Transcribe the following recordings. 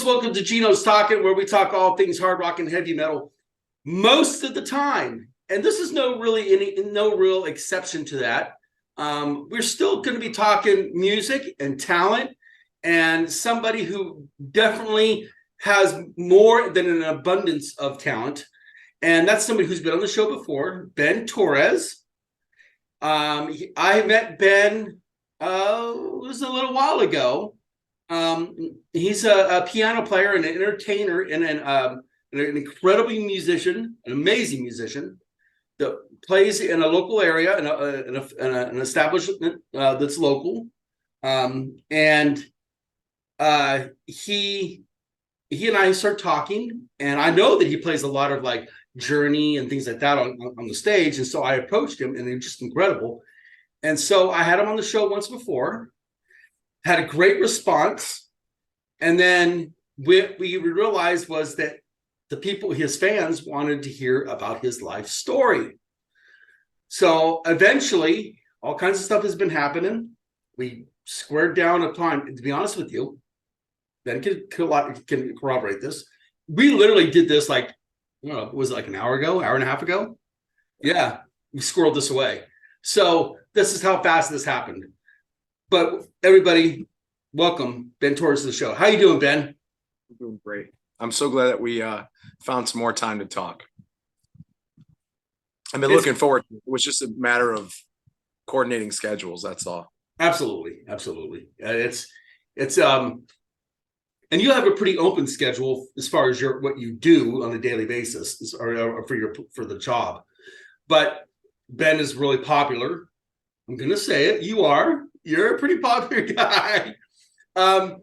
folks, welcome to Geno's Talking, where we talk all things hard rock and heavy metal most of the time. And this is no real exception to that. We're still going to be talking music and talent, and somebody who definitely has more than an abundance of talent. And that's somebody who's been on the show before, Ben Torres. I met Ben it was a little while ago. He's a piano player and an entertainer and an incredible musician, an amazing musician that plays in a local area, in an establishment that's local. He and I start talking, and I know that he plays a lot of like Journey and things like that on the stage. And so I approached him, and it's just incredible. And so I had him on the show once before, had a great response. And then what we realized was that the people, his fans, wanted to hear about his life story. So eventually, all kinds of stuff has been happening. We squared down a time. To be honest with you, Ben can corroborate this. We literally did this like, I don't know, was it like an hour and a half ago? Yeah, we squirreled this away. So this is how fast this happened. But everybody, welcome Ben Torres to the show. How you doing, Ben? I'm doing great. I'm so glad that we found some more time to talk. I've been looking forward to it. It was just a matter of coordinating schedules. That's all. Absolutely. And you have a pretty open schedule as far as what you do on a daily basis or for the job. But Ben is really popular. I'm going to say it. You're a pretty popular guy. I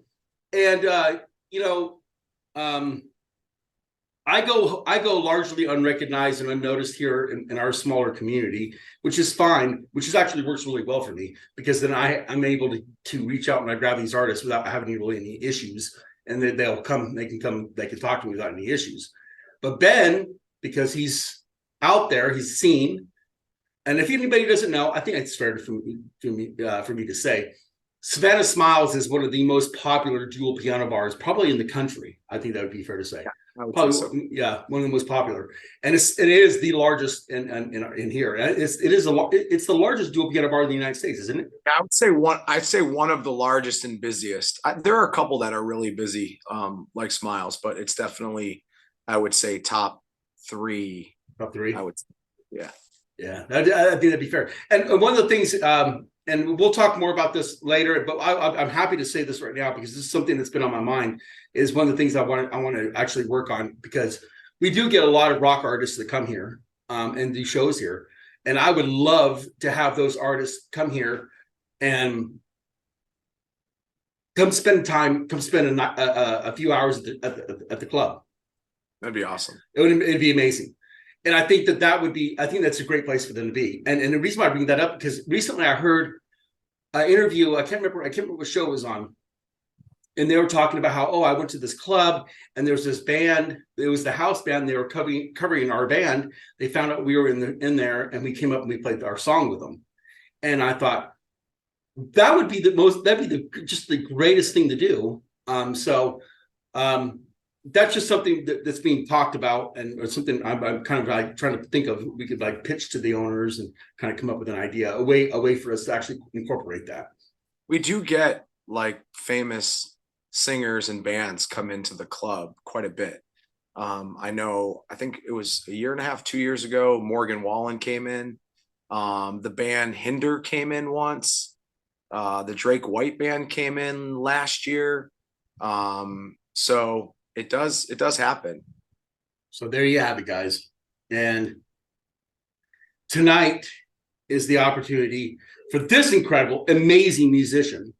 go largely unrecognized and unnoticed here in our smaller community, which is fine, which actually works really well for me, because then I'm able to reach out and I grab these artists without having really any issues. And they can talk to me without any issues. But Ben, because he's out there, he's seen. And if anybody doesn't know, I think it's fair for me to say, Savannah Smiles is one of the most popular dual piano bars probably in the country. I think that would be fair to say. Probably, so. Yeah, one of the most popular, and it is the largest in here. It's the largest dual piano bar in the United States, isn't it? I'd say one of the largest and busiest. There are a couple that are really busy, like Smiles, but it's definitely, I would say, top three. Top three. I would say, yeah. Yeah, I think that'd be fair. And one of the things, and we'll talk more about this later, but I'm happy to say this right now because this is something that's been on my mind. Is one of the things I want to actually work on, because we do get a lot of rock artists that come here and do shows here, and I would love to have those artists come here and come spend a few hours at the club. That'd be awesome. It'd be amazing. And I think I think that's a great place for them to be. And the reason why I bring that up, because recently I heard an interview, I can't remember what show it was on. And they were talking about how, I went to this club and there was this band. It was the house band. They were covering our band. They found out we were in there, and we came up and we played our song with them. And I thought that'd be just the greatest thing to do. That's just something that's being talked about, and something I'm kind of like trying to think of. We could like pitch to the owners and kind of come up with an idea, a way for us to actually incorporate that. We do get like famous singers and bands come into the club quite a bit. I think it was a year and a half, 2 years ago, Morgan Wallen came in. The band Hinder came in once. The Drake White band came in last year. So it does happen. So there you have it, guys. And tonight is the opportunity for this incredible, amazing musician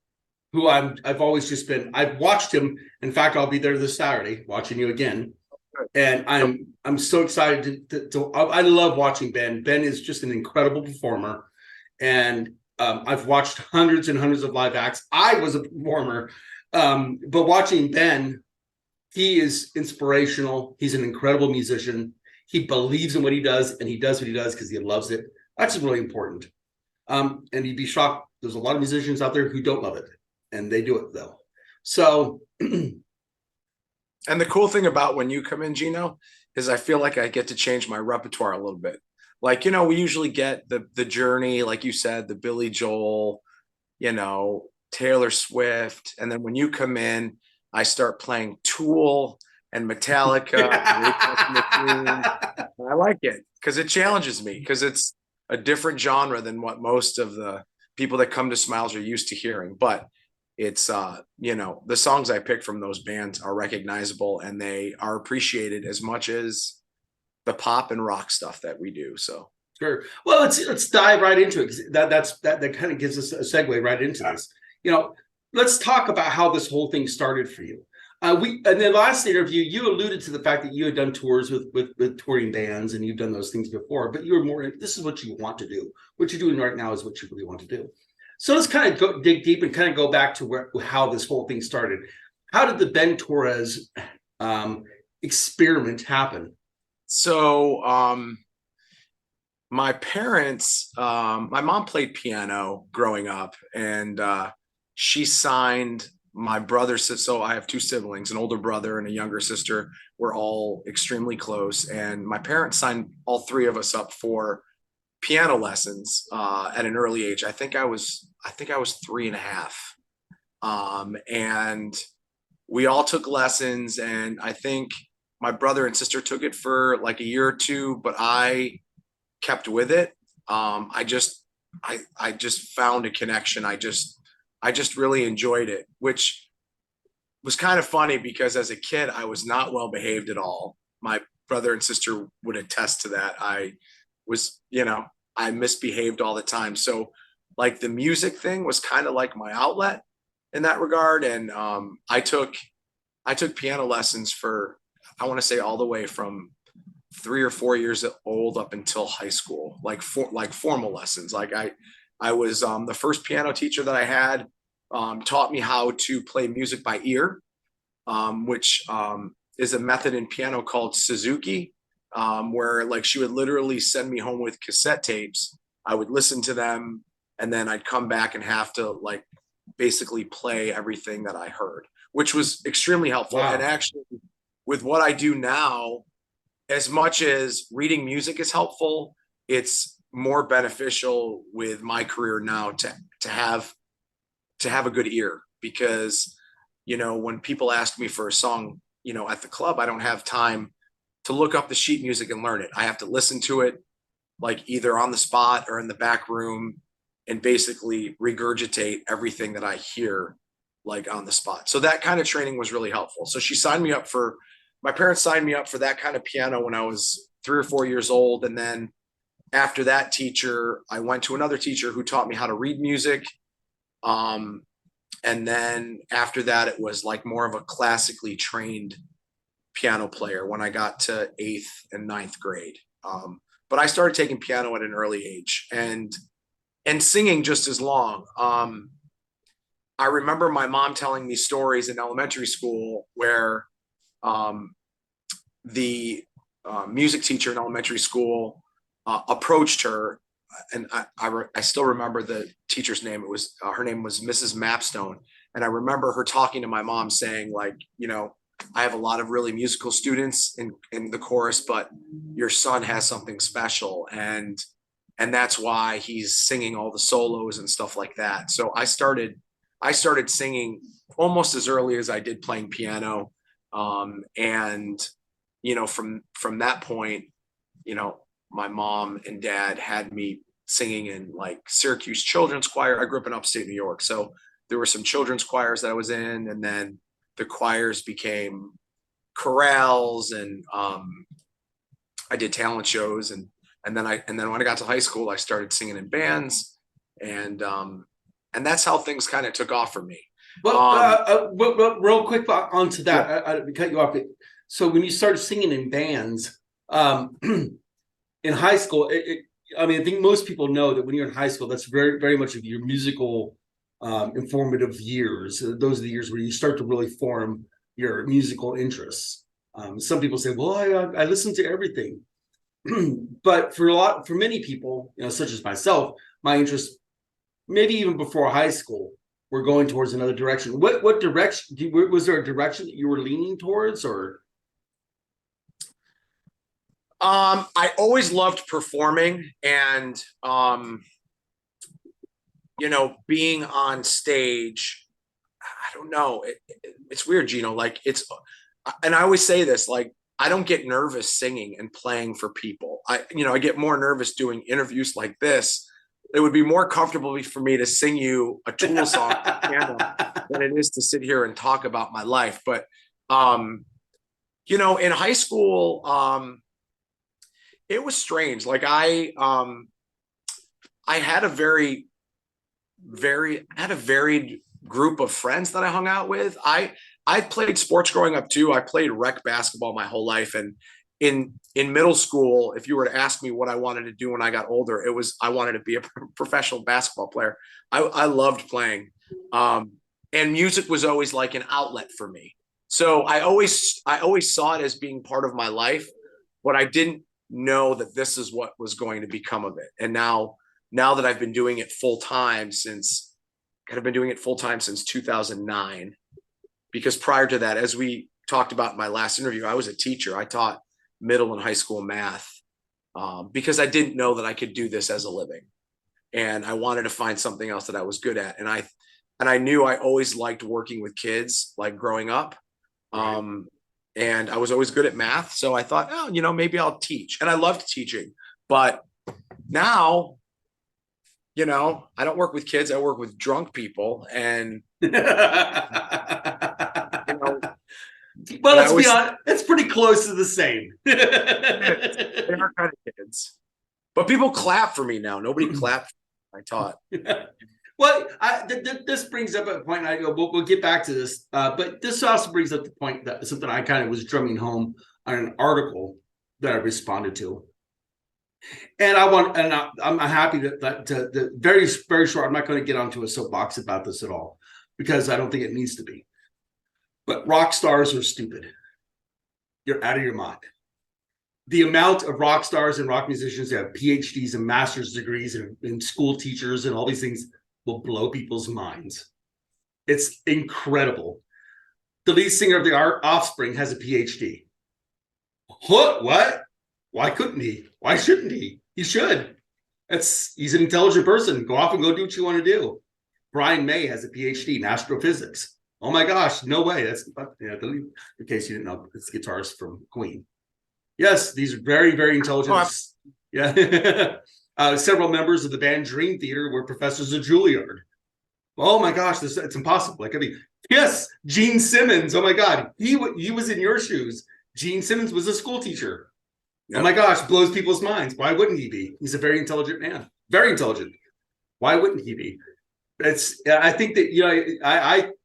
who I've watched him. In fact, I'll be there this Saturday watching you again. And I'm so excited I love watching Ben. Ben is just an incredible performer. And I've watched hundreds and hundreds of live acts. I was a performer. But watching Ben, he is inspirational. He's an incredible musician. He believes in what he does, and he does what he does because he loves it. That's really important. And you'd be shocked. There's a lot of musicians out there who don't love it, and they do it though. So And the cool thing about when you come in, Gino, is I feel like I get to change my repertoire a little bit. Like, we usually get the Journey, like you said, the Billy Joel, Taylor Swift. And then when you come in, I start playing Tool and Metallica and Rage Against the Machine. And I like it because it challenges me because it's a different genre than what most of the people that come to Smiles are used to hearing. But it's the songs I pick from those bands are recognizable and they are appreciated as much as the pop and rock stuff that we do. So Sure. Well, let's dive right into it, 'cause that kind of gives us a segue right into this. You know, let's talk about how this whole thing started for you. We in the last interview, you alluded to the fact that you had done tours with touring bands and you've done those things before, but you were more, this is what you want to do. What you're doing right now is what you really want to do. So let's kind of dig deep and kind of go back to how this whole thing started. How did the Ben Torres experiment happen? so my parents, my mom played piano growing up, and she signed my brother. So I have two siblings, an older brother and a younger sister. We're all extremely close, and my parents signed all three of us up for piano lessons at an early age. I think I was 3.5, and we all took lessons, and I think my brother and sister took it for like a year or two, but I kept with it. I just found a connection. I just really enjoyed it, which was kind of funny because as a kid I was not well behaved at all. My brother and sister would attest to that. Was, I misbehaved all the time. So like the music thing was kind of like my outlet in that regard. And I took piano lessons for, I want to say, all the way from 3 or 4 years old up until high school, like formal lessons. Like I was the first piano teacher that I had taught me how to play music by ear, which is a method in piano called Suzuki, where like she would literally send me home with cassette tapes. I would listen to them, and then I'd come back and have to like basically play everything that I heard, which was extremely helpful. And Wow. actually, with what I do now, as much as reading music is helpful, it's more beneficial with my career now to have a good ear because when people ask me for a song, at the club, I don't have time to look up the sheet music and learn it. I have to listen to it like either on the spot or in the back room and basically regurgitate everything that I hear like on the spot. So that kind of training was really helpful. So my parents signed me up for that kind of piano when I was 3 or 4 years old. And then after that teacher, I went to another teacher who taught me how to read music. Um, and then after that, it was like more of a classically trained piano player when I got to eighth and ninth grade. But I started taking piano at an early age and singing just as long. I remember my mom telling me stories in elementary school where um, the music teacher in elementary school approached her, and I still remember the teacher's name. It was her name was Mrs. Mapstone, and I remember her talking to my mom saying like, I have a lot of really musical students in the chorus, but your son has something special, and that's why he's singing all the solos and stuff like that. So I started singing almost as early as I did playing piano, and from that point, my mom and dad had me singing in like Syracuse Children's Choir. I grew up in upstate New York, so there were some children's choirs that I was in, and then the choirs became chorales, and I did talent shows, and then when I got to high school, I started singing in bands, and that's how things kind of took off for me. Well, Um, real quick onto yeah, that, I cut you off. So when you started singing in bands in high school, I mean, I think most people know that when you're in high school, that's very, very much of your musical informative years. Those are the years where you start to really form your musical interests. Some people say, "Well, I listen to everything," but for many people, such as myself, my interest maybe even before high school. were going towards another direction. What direction was there a direction that you were leaning towards, or? I always loved performing and being on stage. I don't know. It's weird, Geno. Like and I always say this, like, I don't get nervous singing and playing for people. I get more nervous doing interviews like this. It would be more comfortable for me to sing you a Tool song than it is to sit here and talk about my life. But, in high school, it was strange. Like I had a had a varied group of friends that I hung out with. I played sports growing up too. I played rec basketball my whole life. And in middle school, if you were to ask me what I wanted to do when I got older, it was, I wanted to be a professional basketball player. I loved playing. And music was always like an outlet for me. So I always saw it as being part of my life, but I didn't know that this is what was going to become of it. And now that I've been doing it full time since 2009, because prior to that, as we talked about in my last interview, I was a teacher. I taught middle and high school math because I didn't know that I could do this as a living. And I wanted to find something else that I was good at. And I knew I always liked working with kids, like growing up. And I was always good at math. So I thought, maybe I'll teach. And I loved teaching. But now, I don't work with kids. I work with drunk people. And, well, let's be honest, it's pretty close to the same. They are kind of kids. But people clap for me now. Nobody clapped I taught. Well, this brings up a point. We'll get back to this, but this also brings up the point that something I kind of was drumming home on an article that I responded to, and I'm happy that very, very short. I'm not going to get onto a soapbox about this at all because I don't think it needs to be. But rock stars are stupid. You're out of your mind. The amount of rock stars and rock musicians that have PhDs and master's degrees and school teachers and all these things will blow people's minds. It's incredible. The lead singer of the Offspring has a PhD. What? Why couldn't he? Why shouldn't he? He should. He's an intelligent person. Go off and go do what you want to do. Brian May has a PhD in astrophysics. Oh my gosh, no way. That's in case you didn't know, it's the guitarist from Queen. Yes, these are very, very intelligent. Yeah. Several members of the band Dream Theater were professors of Juilliard. Oh my gosh, it's impossible. Yes, Gene Simmons. Oh my God, he was in your shoes. Gene Simmons was a school teacher. Yep. Oh my gosh, blows people's minds. Why wouldn't he be? He's a very intelligent man. Very intelligent. Why wouldn't he be? I think that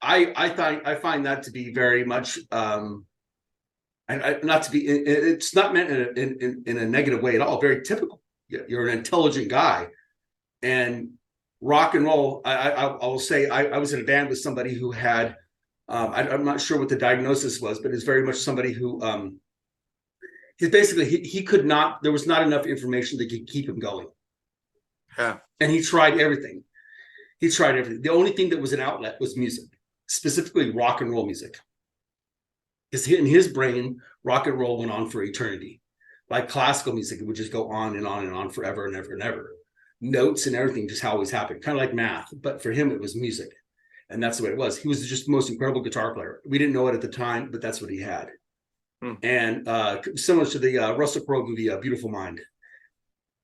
I find that to be very much not to be. It's not meant in a negative way at all. Very typical. You're an intelligent guy, and rock and roll. I will say I was in a band with somebody who had. I'm not sure what the diagnosis was, but it's very much somebody who. He could not. There was not enough information that could keep him going. Yeah, and he tried everything. The only thing that was an outlet was music, specifically rock and roll music. Because in his brain, rock and roll went on for eternity. Like classical music, it would just go on and on and on forever and ever and ever. Notes and everything just always happened, kind of like math. But for him, it was music. And that's the way it was. He was just the most incredible guitar player. We didn't know it at the time, but that's what he had. And similar to the Russell Crowe movie, Beautiful Mind.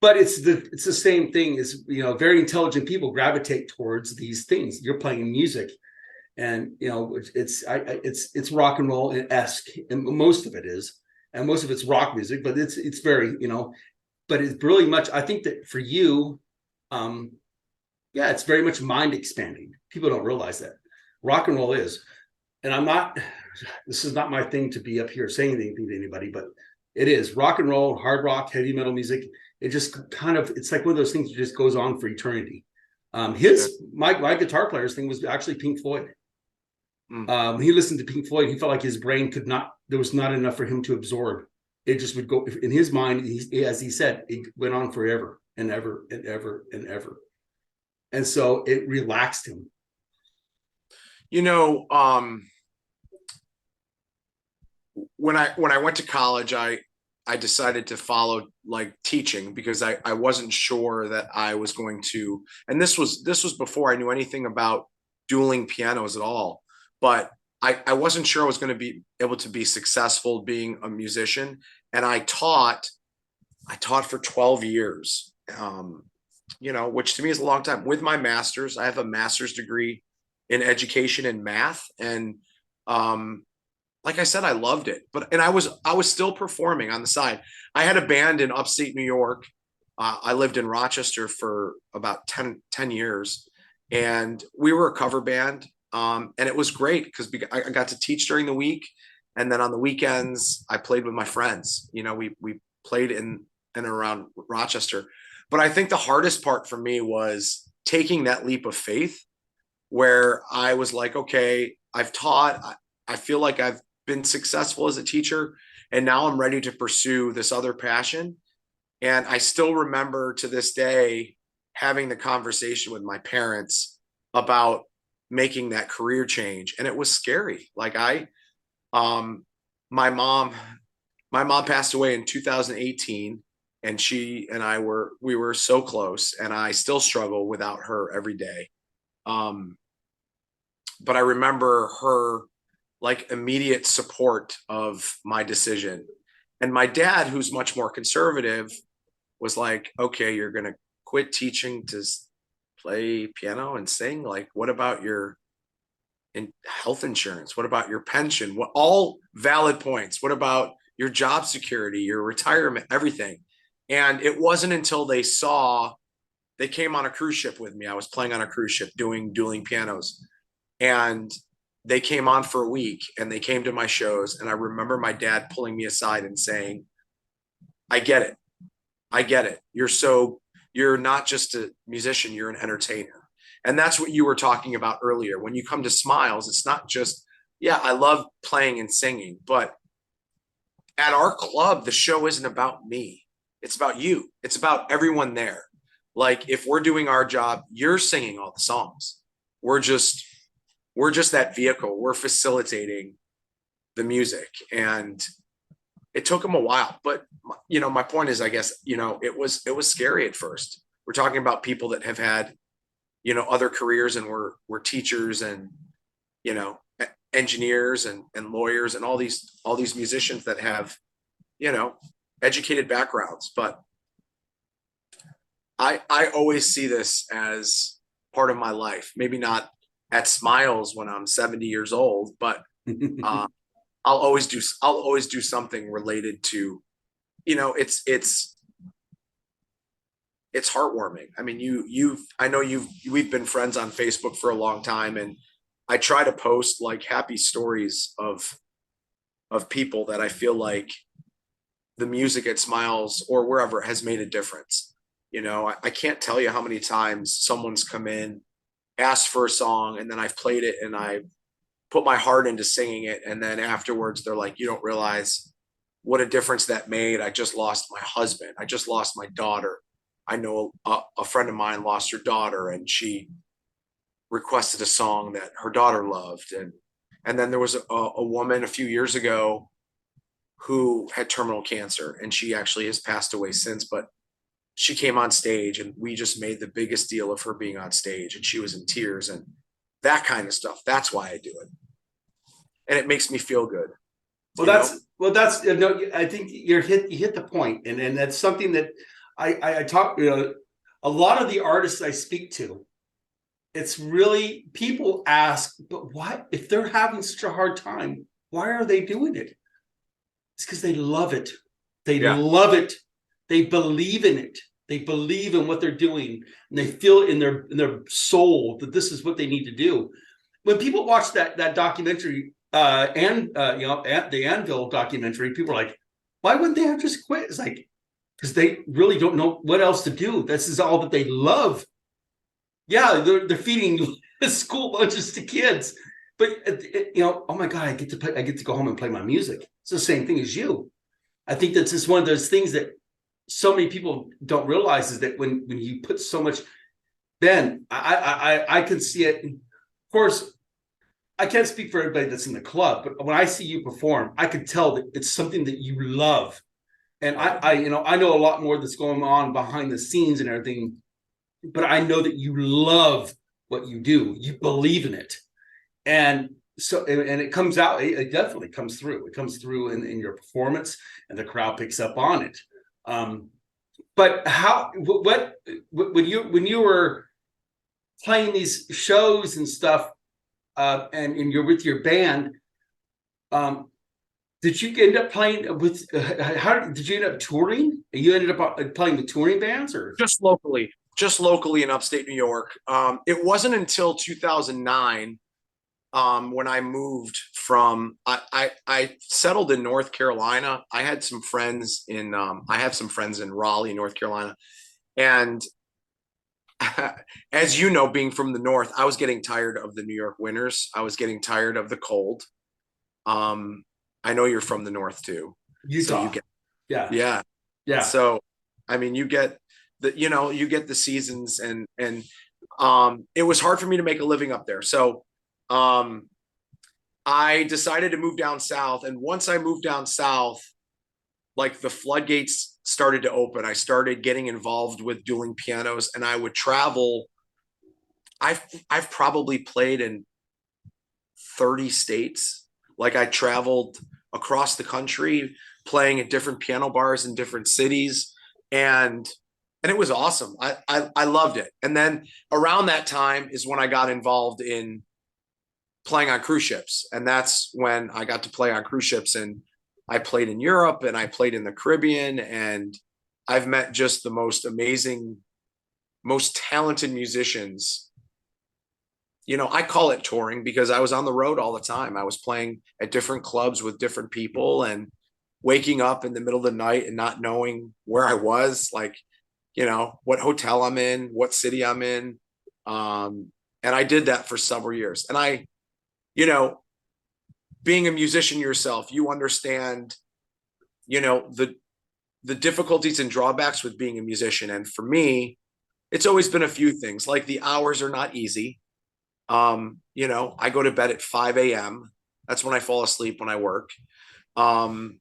But it's the same thing as, very intelligent people gravitate towards these things. You're playing music. And it's rock and roll-esque, and most of it is, and most of it's rock music, but it's very, but it's really much. I think that for you, it's very much mind expanding. People don't realize that rock and roll is, and this is not my thing to be up here saying anything to anybody, but it is rock and roll, hard rock, heavy metal music. It just it's like one of those things that just goes on for eternity. My guitar player's thing was actually Pink Floyd. He listened to Pink Floyd. He felt like his brain there was not enough for him to absorb. It just would go in his mind. As he said, it went on forever and ever and ever and ever. And so it relaxed him. You know, when I went to college, I decided to follow like teaching because I wasn't sure that I was going to, and this was before I knew anything about dueling pianos at all. But I wasn't sure I was going to be able to be successful being a musician. And I taught for 12 years. Which to me is a long time. With my master's, I have a master's degree in education and math. And um, like I said, I loved it. But and I was still performing on the side. I had a band in upstate New York. I lived in Rochester for about 10 years, and we were a cover band. And it was great because I got to teach during the week, and then on the weekends I played with my friends. We played in and around Rochester. But I think the hardest part for me was taking that leap of faith where I was like, okay, I've taught. I feel like I've been successful as a teacher, and now I'm ready to pursue this other passion. And I still remember to this day having the conversation with my parents about making that career change. And it was scary. Like um, my mom, my mom passed away in 2018, and she and we were so close, and I still struggle without her every day. Um, but I remember her like immediate support of my decision. And my dad, who's much more conservative, was like, okay, you're going to quit teaching to play piano and sing. Like, what about your health insurance? What about your pension? What all valid points? What about your job security, your retirement, everything? And it wasn't until they came on a cruise ship with me. I was playing on a cruise ship doing dueling pianos, and they came on for a week and they came to my shows. And I remember my dad pulling me aside and saying, I get it. I get it. You're not just a musician, you're an entertainer. And that's what you were talking about earlier. When you come to Smiles, it's not just, yeah, I love playing and singing, but at our club, the show isn't about me. It's about you. It's about everyone there. Like if we're doing our job, you're singing all the songs. We're just we're just that vehicle. We're facilitating the music. And it took them a while, but my point is, I guess, it was scary at first. We're talking about people that have had, other careers and were teachers and, you know, engineers and lawyers and all these musicians that have, you know, educated backgrounds. But I always see this as part of my life. Maybe not at Smiles when I'm 70 years old, but uh, I'll always do something related to, it's heartwarming. I mean, I know we've been friends on Facebook for a long time, and I try to post like happy stories of people that I feel like the music at Smiles or wherever has made a difference. I can't tell you how many times someone's come in, asked for a song, and then I've played it and I put my heart into singing it. And then afterwards, they're like, you don't realize what a difference that made. I just lost my husband. I just lost my daughter. I know a friend of mine lost her daughter, and she requested a song that her daughter loved. And then there was a woman a few years ago who had terminal cancer, and she actually has passed away since, but she came on stage and we just made the biggest deal of her being on stage, and she was in tears and that kind of stuff. That's why I do it. And it makes me feel good. Well, you know? that's no. I think you hit the point, and that's something that I talk. A lot of the artists I speak to, it's really people ask, but why if they're having such a hard time, why are they doing it? It's because they love it. They Yeah. love it. They believe in it. They believe in what they're doing, and they feel in their soul that this is what they need to do. When people watch that documentary, the Anvil documentary, people are like, why wouldn't they have just quit? It's like because they really don't know what else to do. This is all that they love. Yeah, they're feeding school lunches to kids, but oh my god, I get to go home and play my music. It's the same thing as you. I think that's just one of those things that so many people don't realize is that when you put so much, Ben, I can see it. Of course, I can't speak for everybody that's in the club, but when I see you perform, I can tell that it's something that you love. And I know a lot more that's going on behind the scenes and everything, but I know that you love what you do. You believe in it. And so, and it comes out, it definitely comes through. It comes through in your performance, and the crowd picks up on it. Um, but when you were playing these shows and stuff, and you're with your band, um, did you end up playing with? How did you end up touring? You ended up playing with touring bands, or Just locally in upstate New York. It wasn't until 2009 when I moved from I settled in North Carolina. I had some friends in I have some friends in Raleigh, North Carolina, and as you know, being from the north, I was getting tired of the New York winters. I was getting tired of the cold. Um, I know you're from the north too, so you Utah? get Yeah, yeah. yeah. So I mean, you get you get the seasons, and it was hard for me to make a living up there. So um, I decided to move down south, and once I moved down south, like the floodgates started to open. I started getting involved with dueling pianos, and I would travel. I've probably played in 30 states. Like I traveled across the country playing at different piano bars in different cities, and it was awesome. I loved it. And then around that time is when I got involved in playing on cruise ships, and that's when I got to play on cruise ships. And I played in Europe and I played in the Caribbean, and I've met just the most amazing, most talented musicians. I call it touring because I was on the road all the time. I was playing at different clubs with different people and waking up in the middle of the night and not knowing where I was, like, what hotel I'm in, what city I'm in. And I did that for several years. And you know, being a musician yourself, you understand, the difficulties and drawbacks with being a musician. And for me, it's always been a few things. Like the hours are not easy. I go to bed at 5 a.m. That's when I fall asleep when I work. Um,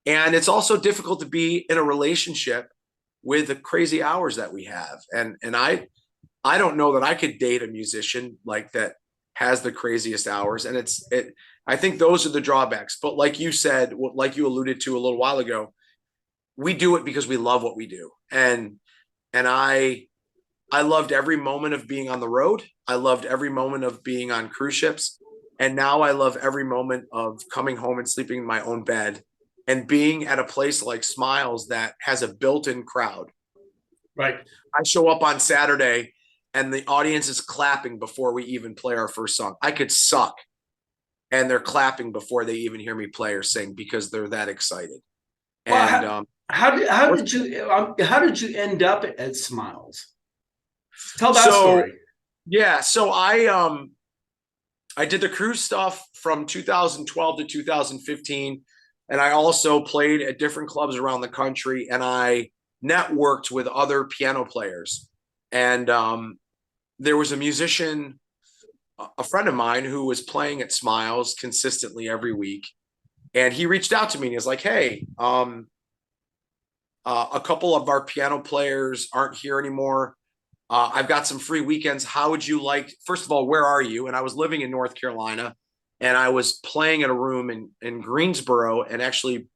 and it's also difficult to be in a relationship with the crazy hours that we have. And I don't know that I could date a musician like that has the craziest hours. And I think those are the drawbacks. But like you said, like you alluded to a little while ago, we do it because we love what we do. And I loved every moment of being on the road. I loved every moment of being on cruise ships. And now I love every moment of coming home and sleeping in my own bed and being at a place like Smiles that has a built-in crowd. Right. I show up on Saturday and the audience is clapping before we even play our first song. I could suck, and they're clapping before they even hear me play or sing because they're that excited. Well, And how did you end up at Smiles? Tell that so story. yeah, so I did the cruise stuff from 2012 to 2015, and I also played at different clubs around the country, and I networked with other piano players. And there was a musician, a friend of mine, who was playing at Smiles consistently every week, and he reached out to me and he was like, "Hey, a couple of our piano players aren't here anymore. I've got some free weekends. How would you like? First of all, where are you?" And I was living in North Carolina, and I was playing at a room in Greensboro, and actually,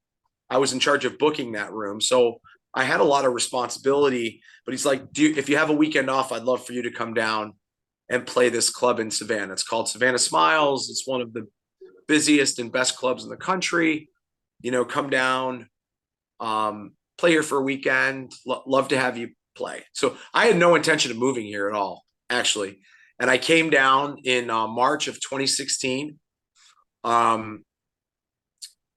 I was in charge of booking that room. So I had a lot of responsibility. But he's like, if you have a weekend off, I'd love for you to come down and play this club in Savannah. It's called Savannah Smiles. It's one of the busiest and best clubs in the country. Come down, play here for a weekend. Love to have you play. So I had no intention of moving here at all, actually. And I came down in March of 2016. And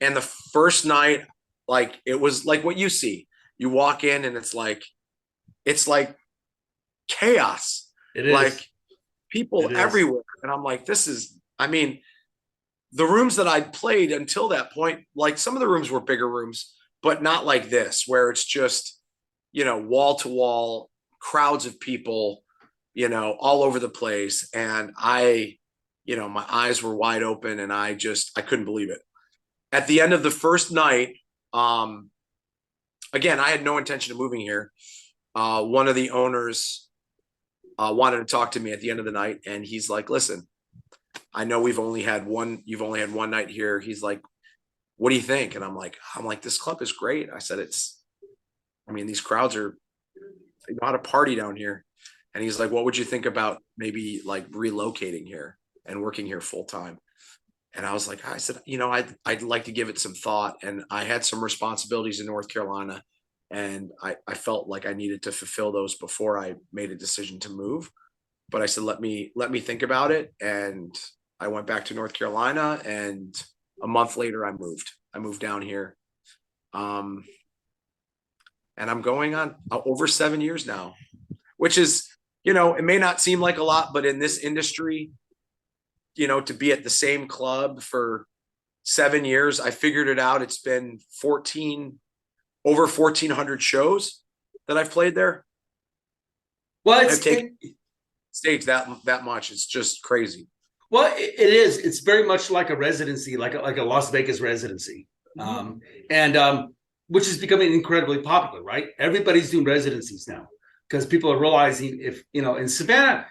the first night, like, it was like what you see. You walk in and it's like chaos, It is. like people It is. everywhere. And I'm like, I mean, the rooms that I'd played until that point, like some of the rooms were bigger rooms, but not like this, where it's just, wall to wall crowds of people, all over the place. And my eyes were wide open and I couldn't believe it. At the end of the first night, again, I had no intention of moving here. One of the owners wanted to talk to me at the end of the night, and he's like, "Listen, I know you've only had one night here." He's like, "What do you think?" And I'm like, "This club is great." I said, these crowds they know how to party down here. And he's like, "What would you think about maybe like relocating here and working here full time?" And I said, I'd like to give it some thought. And I had some responsibilities in North Carolina, and I felt like I needed to fulfill those before I made a decision to move. But I said, let me think about it. And I went back to North Carolina, and a month later I moved down here. And I'm going on over 7 years now, which is, it may not seem like a lot, but in this industry, to be at the same club for 7 years, I figured it out. It's been over 1,400 shows that I've played there. Well, I've taken stage that much. It's just crazy. Well, it is. It's very much like a residency, like a Las Vegas residency, and which is becoming incredibly popular, right? Everybody's doing residencies now because people are realizing in Savannah,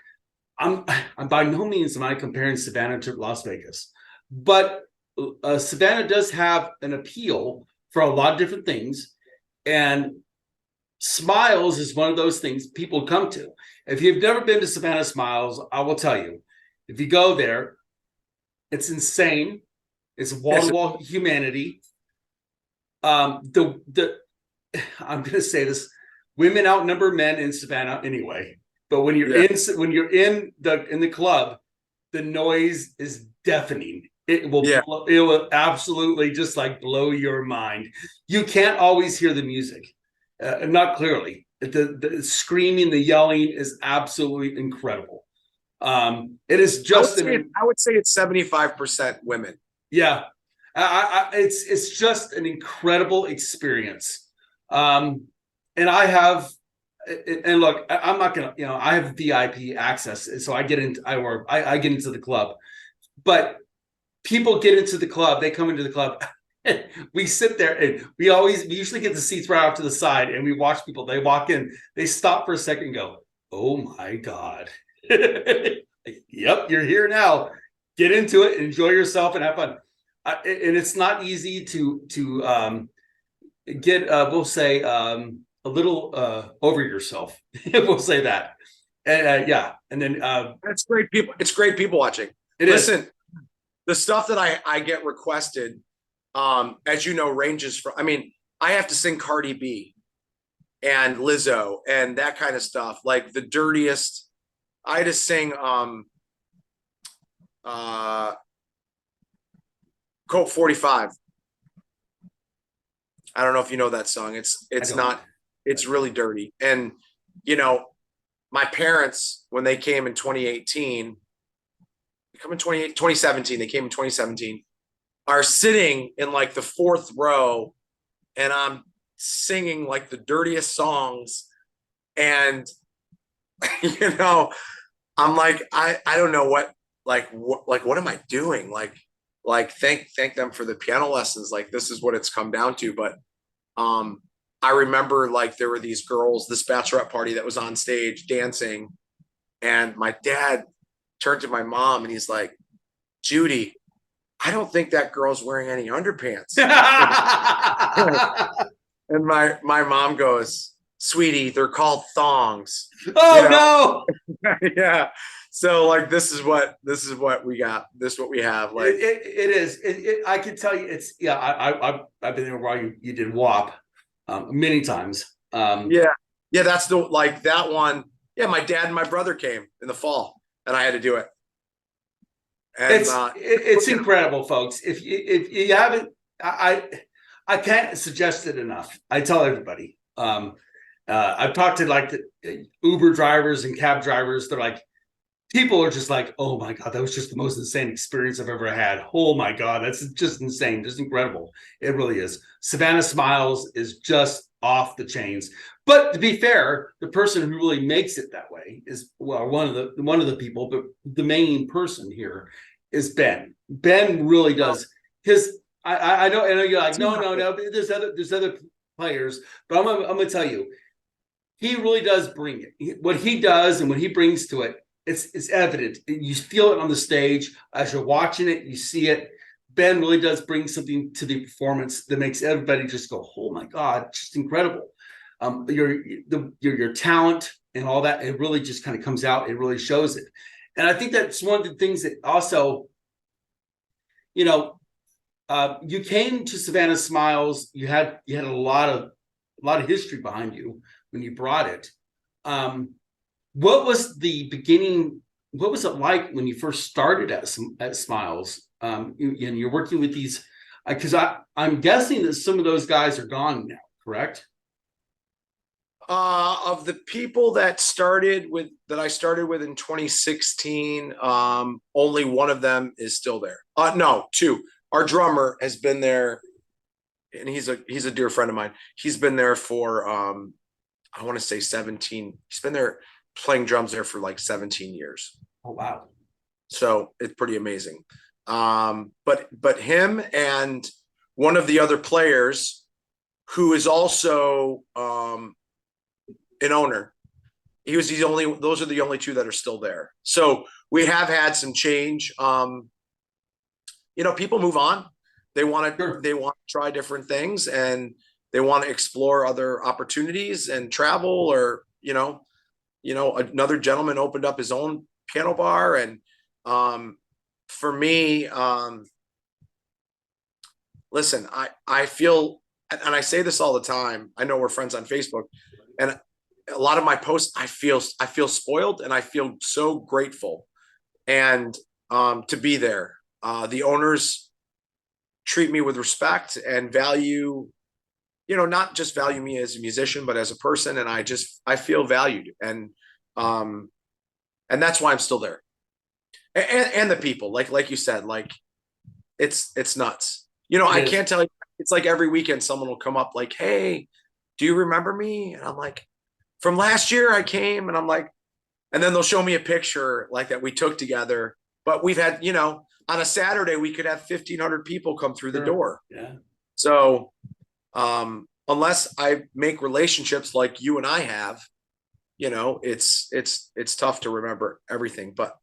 I'm by no means am I comparing Savannah to Las Vegas, but Savannah does have an appeal for a lot of different things, and Smiles is one of those things people come to. If you've never been to Savannah Smiles, I will tell you, if you go there, it's insane. It's wall-to-wall humanity. I'm going to say this: women outnumber men in Savannah anyway. But when you're in the club, the noise is deafening. It will absolutely just like blow your mind. You can't always hear the music, not clearly. The screaming, the yelling is absolutely incredible. It is just. I would say it's 75% women. Yeah, it's just an incredible experience. And I have. And look, I'm not gonna, I have VIP access, so I get into I get into the club, but people get into the club, they come into the club, and we sit there, and we usually get the seats right off to the side, and we watch people. They walk in, they stop for a second, and go, "Oh my God, yep, you're here now. Get into it, enjoy yourself, and have fun." And it's not easy to get, we'll say. A little over yourself. We'll say that. And and then that's great people. It's great people watching. Listen, the stuff that I get requested, as you know, ranges from, I have to sing Cardi B and Lizzo and that kind of stuff. Like the dirtiest, I had to sing Coke 45. I don't know if you know that song. It's really dirty. And, my parents, when they came in 2017, they came in 2017, are sitting in like the fourth row, and I'm singing like the dirtiest songs. And, I'm like, I don't know what am I doing? Like thank them for the piano lessons. Like, this is what it's come down to. But, I remember like there were these girls, this bachelorette party that was on stage dancing, and my dad turned to my mom and he's like, "Judy, I don't think that girl's wearing any underpants." And my mom goes, "Sweetie, they're called thongs." Oh no. Yeah. So like this is what we got. This is what we have. Like it is. I can tell you, it's I've been there while you did WAP. Many times. Yeah, that's that one. Yeah, my dad and my brother came in the fall, and I had to do it. And it's incredible, folks. If you haven't, I can't suggest it enough. I tell everybody. I've talked to like the Uber drivers and cab drivers. They're like, people are just like, oh my God, that was just the most insane experience I've ever had. Oh my God, that's just insane, just incredible. It really is. Savannah Smiles is just off the chains. But to be fair, the person who really makes it that way is, well, one of the people, but the main person here is Ben. Ben really does his. I know you're like, no. There's other players, but I'm gonna tell you, he really does bring it. What he does and what he brings to it, it's evident. You feel it on the stage as you're watching it. You see it. Ben really does bring something to the performance that makes everybody just go, "Oh my God, just incredible!" Your talent and all that, it really just kind of comes out. It really shows it, and I think that's one of the things that also, you know, you came to Savannah Smiles. You had a lot of history behind you when you brought it. Um, what was the beginning? What was it like when you first started at Smiles? And you're working with these, because I'm guessing that some of those guys are gone now, correct? Of the people that I started with in 2016, only one of them is still there. No, two. Our drummer has been there, and he's a dear friend of mine. He's been there for I want to say 17. He's been there playing drums there for like 17 years. Oh wow. So it's pretty amazing. But him and one of the other players who is also an owner. Those are the only two that are still there. So we have had some change. People move on. Sure. They want to try different things, and they want to explore other opportunities and travel, or another gentleman opened up his own piano bar. And for me, listen, I feel, and I say this all the time, I know we're friends on Facebook, and a lot of my posts, I feel spoiled, and I feel so grateful, and to be there. The owners treat me with respect and value, not just value me as a musician, but as a person. And I feel valued. And that's why I'm still there. And the people, like you said, like it's nuts. It I is. can't tell you, it's like every weekend someone will come up like, hey, do you remember me? And I'm like, from last year I came. And I'm like, and then they'll show me a picture like that we took together. But we've had, on a Saturday, we could have 1,500 people come through the Sure. door. Yeah. So unless I make relationships like you and I have, it's tough to remember everything. But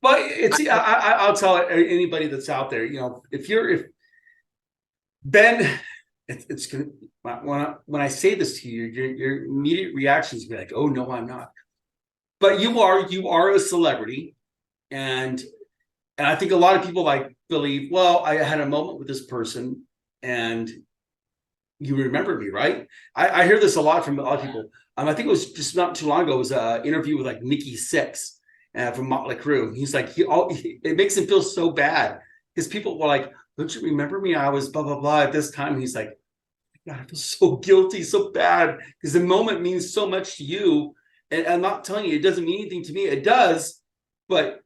But I'll tell anybody that's out there, if Ben, it's gonna, when I say this to you, your immediate reaction is be like, oh no, I'm not. But you are a celebrity, and I think a lot of people like believe, well, I had a moment with this person, and you remember me, right? I hear this a lot from a lot of people. I think it was just not too long ago. It was an interview with like Nikki Sixx from Motley Crue. He's like, it makes him feel so bad because people were like, "Don't you remember me? I was blah blah blah at this time." And he's like, God, I feel so guilty, so bad because the moment means so much to you. And I'm not telling you, it doesn't mean anything to me. It does, but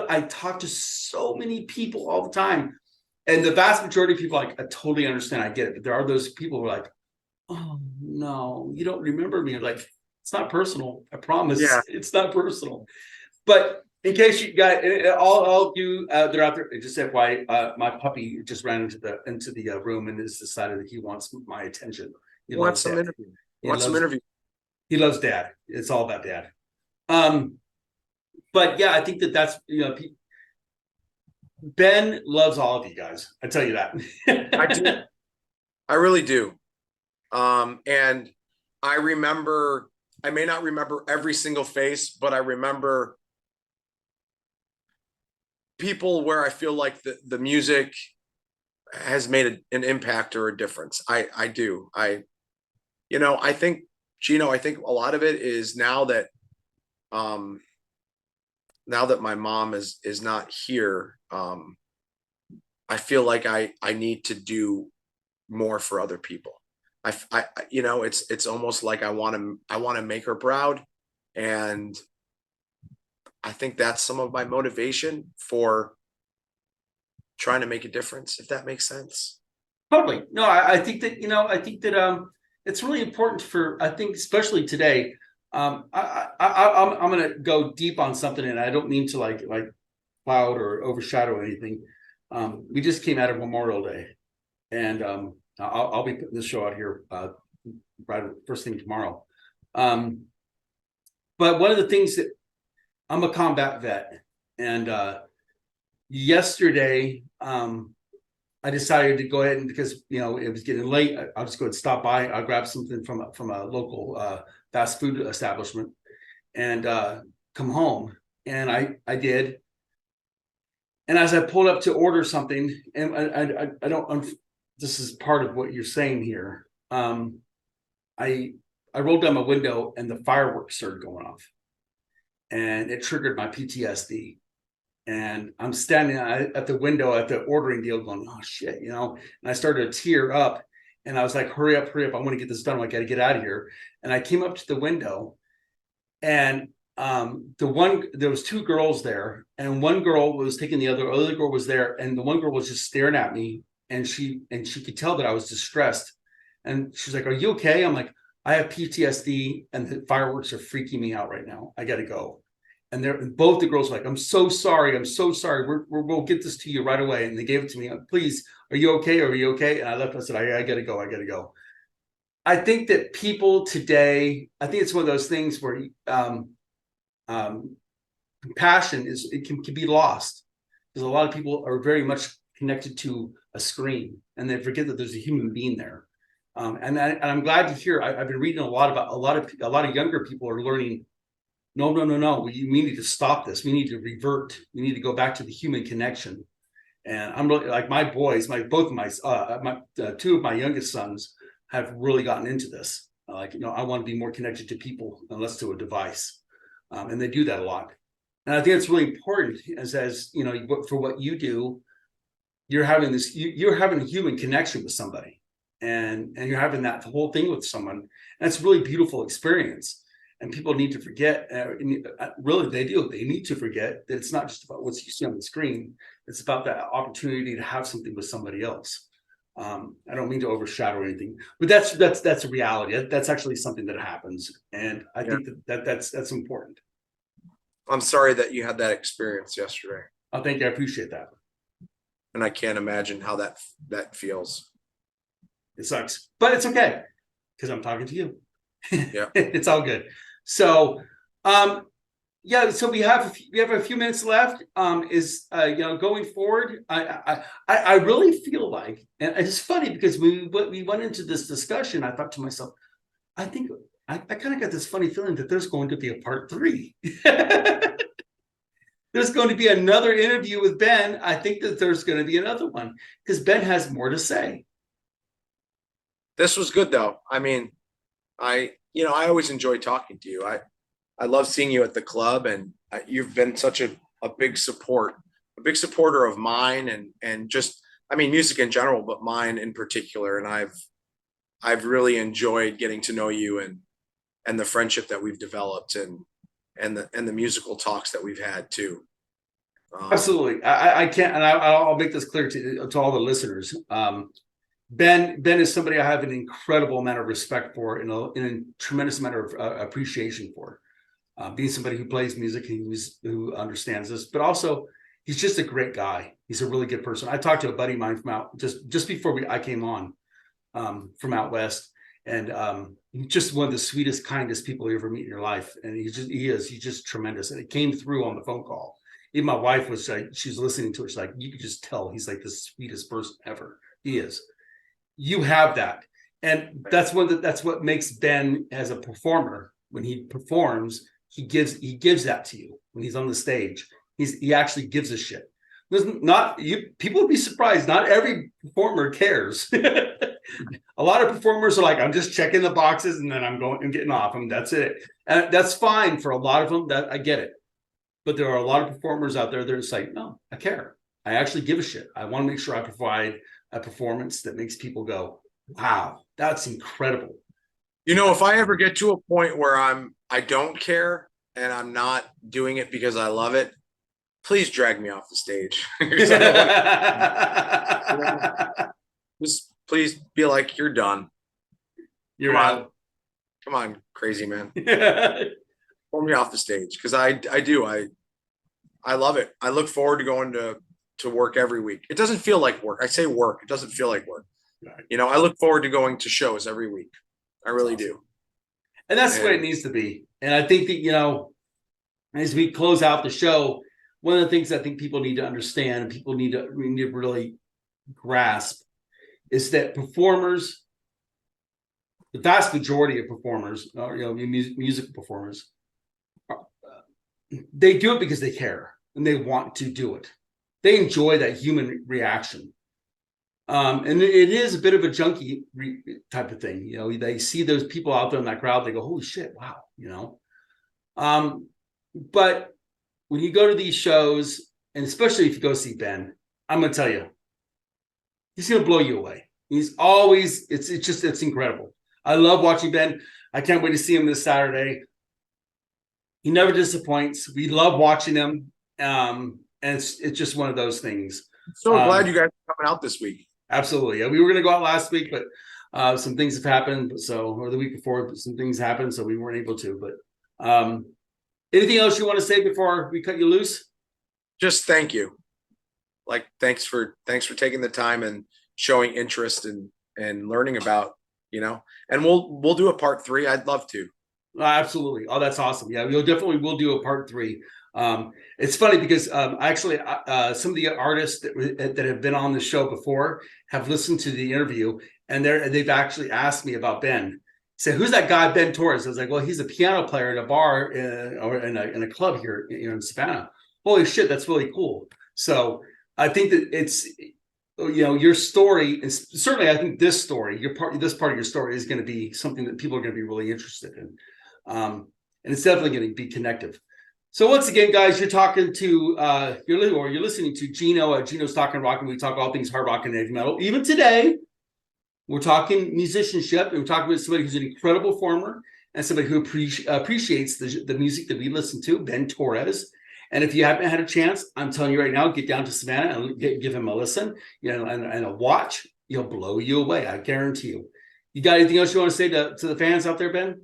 I talk to so many people all the time, and the vast majority of people, like, I totally understand, I get it, but there are those people who are like, oh no, you don't remember me. Like, it's not personal. I yeah, promise, it's not personal. But in case you got all of you they're out there, just FYI, my puppy just ran into the room and has decided that he wants my attention. He want loves some dad. interview. He Want some loves interview. he loves dad. It's all about dad. Um, but yeah, I think that's Ben loves all of you guys. I tell you I do. that. I really do. And I remember, I may not remember every single face, but I remember people where I feel like the music has made an impact or a difference. I do. I think, Geno, I think a lot of it is um, now that my mom is not here, I feel like I need to do more for other people. It's almost like I want to make her proud, and I think that's some of my motivation for trying to make a difference, if that makes sense. Totally. No, I think that, I think that it's really important for, I think, especially today. I'm gonna go deep on something, and I don't mean to like cloud or overshadow anything. We just came out of Memorial Day, and I'll be putting this show out here right first thing tomorrow. Um, but one of the things that I'm a combat vet, and yesterday I decided to go ahead, and because it was getting late, I'll just go and stop by. I'll grab something from a local fast food establishment and come home. And I did. And as I pulled up to order something, and I don't, this is part of what you're saying here. I rolled down my window and the fireworks started going off, and it triggered my PTSD. And I'm standing at the window at the ordering deal going, oh shit, and I started to tear up, and I was like, hurry up, I want to get this done. I got to get out of here. And I came up to the window, and there was two girls there, and one girl was taking the other girl was there, and the one girl was just staring at me, and she could tell that I was distressed. And she's like, are you okay? I'm like, I have PTSD, and the fireworks are freaking me out right now. I got to go. And they're both the girls were like, I'm so sorry. We'll get this to you right away. And they gave it to me. Please, are you okay? Are you okay? And I left. I said, I got to go. I think that people today, I think it's one of those things where compassion can be lost, because a lot of people are very much connected to a screen, and they forget that there's a human being there. And I'm glad to hear. I've been reading a lot about a lot of younger people are learning. No. We need to stop this. We need to revert. We need to go back to the human connection. And I'm really like my boys, two of my youngest sons have really gotten into this. I want to be more connected to people and less to a device. And they do that a lot. And I think it's really important as for what you do, you're having a human connection with somebody, and you're having that whole thing with someone. And it's a really beautiful experience. And people need to forget, really, they do. They need to forget that it's not just about what you see on the screen. It's about that opportunity to have something with somebody else. I don't mean to overshadow anything, but that's a reality. That's actually something that happens, and I think that's important. I'm sorry that you had that experience yesterday. Oh, thank you. I appreciate that. And I can't imagine how that feels. It sucks, but it's okay because I'm talking to you. Yeah, it's all good. So, so we have a few minutes left. Going forward, I really feel like, and it's funny because we went into this discussion. I thought to myself, I think I kind of got this funny feeling that there's going to be a part 3. There's going to be another interview with Ben. I think that there's going to be another one because Ben has more to say. This was good though. I mean, I always enjoy talking to you. I love seeing you at the club, and you've been such a big supporter of mine and just, I mean, music in general, but mine in particular. And I've really enjoyed getting to know you and the friendship that we've developed and the musical talks that we've had too. Absolutely. I can't, and I'll make this clear to all the listeners. Ben is somebody I have an incredible amount of respect for and a tremendous amount of appreciation for. Being somebody who plays music and who understands this, but also he's just a great guy. He's a really good person. I talked to a buddy of mine from out just before I came on from out west, and he's just one of the sweetest, kindest people you ever meet in your life. And he's just tremendous. And it came through on the phone call. Even my wife was like, she was listening to it. She's like, you could just tell he's like the sweetest person ever. He is. You have that, and that's what makes Ben as a performer. When he performs, he gives that to you. When he's on the stage, he actually gives a shit. People would be surprised. Not every performer cares. A lot of performers are like, I'm just checking the boxes and then I'm going and getting off, and that's it. And that's fine for a lot of them. That I get it. But there are a lot of performers out there that are just like, no, I care. I actually give a shit. I want to make sure I provide a performance that makes people go, wow, that's incredible. If I ever get to a point where I don't care, and I'm not doing it because I love it, please drag me off the stage. Just please be like, you're done. You're Come on. out. Come on, crazy man. Pull me off the stage because I do. I love it. I look forward to going to work every week. It doesn't feel like work. I say work. It doesn't feel like work. Right. You know, I look forward to going to shows every week. I really do. And that's the way it needs to be. And I think that, you know, as we close out the show, one of the things I think people need to understand and people need to really grasp is that performers, the vast majority of performers, or, you know, music performers, they do it because they care and they want to do it. They enjoy that human reaction. And it is a bit of a junkie type of thing. You know, they see those people out there in that crowd, they go, holy shit, wow, you know. But when you go to these shows, and especially if you go see Ben, I'm gonna tell you, he's gonna blow you away. He's always, it's incredible. I love watching Ben. I can't wait to see him this Saturday. He never disappoints. We love watching him. And it's just one of those things. So glad you guys are coming out this week. Absolutely. Yeah, we were going to go out last week, but some things have happened. So, or the week before, some things happened, so we weren't able to. But anything else you want to say before we cut you loose? Just thank you. Like, thanks for taking the time and showing interest and learning about, you know. And we'll do a part 3. I'd love to. Absolutely. Oh, that's awesome. Yeah, we'll do a part 3. It's funny because actually some of the artists that have been on the show before have listened to the interview, and they've actually asked me about Ben. Said, who's that guy, Ben Torres? I was like, well, he's a piano player at a bar or in a club here, you know, in Savannah. Holy shit, that's really cool. So I think that it's, you know, your story is certainly, I think this story, this part of your story is going to be something that people are going to be really interested in. And it's definitely going to be connective. So once again, guys, you're talking to you're listening to Geno at Geno's Talking Rock, and we talk all things hard rock and heavy metal. Even today, we're talking musicianship, and we're talking with somebody who's an incredible performer and somebody who appreciates the music that we listen to, Ben Torres. And if you haven't had a chance, I'm telling you right now, get down to Savannah and give him a listen, you know, and a watch. He'll blow you away, I guarantee you. You got anything else you want to say to the fans out there, Ben?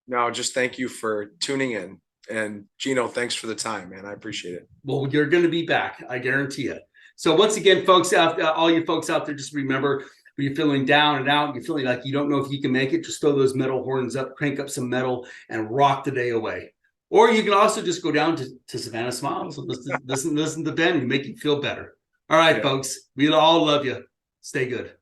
No, just thank you for tuning in. And Geno, thanks for the time, man. I appreciate it. Well, you're going to be back, I guarantee it. So once again, folks, all you folks out there, just remember, when you're feeling down and out, you're feeling like you don't know if you can make it, just throw those metal horns up, crank up some metal, and rock the day away. Or you can also just go down to Savannah Smiles and listen to Ben and make you feel better. All right, folks, we all love you. Stay good.